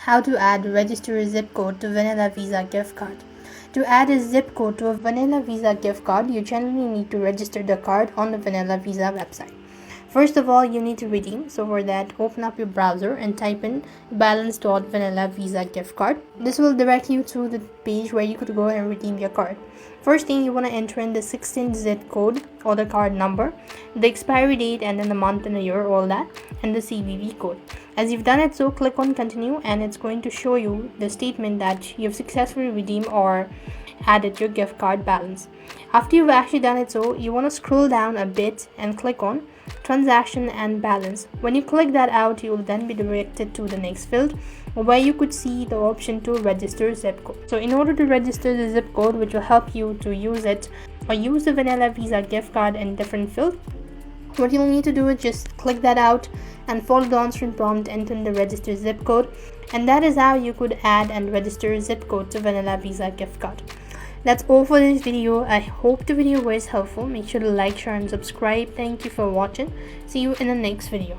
How to add register zip code to Vanilla Visa gift card. To add a zip code to a Vanilla Visa gift card, you generally need to register the card on the Vanilla Visa website. First of all, you need to redeem. So for that, open up your browser and type in balance.vanilla visa gift card. This will direct you to the page where you could go and redeem your card. First thing, you want to enter in the 16-digit code or the card number, the expiry date, and then the month and the year, all that, and the CVV code. As you've done it, so click on continue, and it's going to show you the statement that you've successfully redeemed or added your gift card balance. After you've actually done it, so you want to scroll down a bit and click on transaction and balance. When you click that out, you will then be directed to the next field where you could see the option to register zip code. So in order to register the zip code, which will help you to use it or use the Vanilla Visa gift card in different fields, what you'll need to do is just click that out and follow the on-screen prompt, enter in the register zip code, and that is how you could add and register zip code to Vanilla Visa gift card. That's all for this video. I hope the video was helpful. Make sure to like, share and subscribe. Thank you for watching. See you in the next video.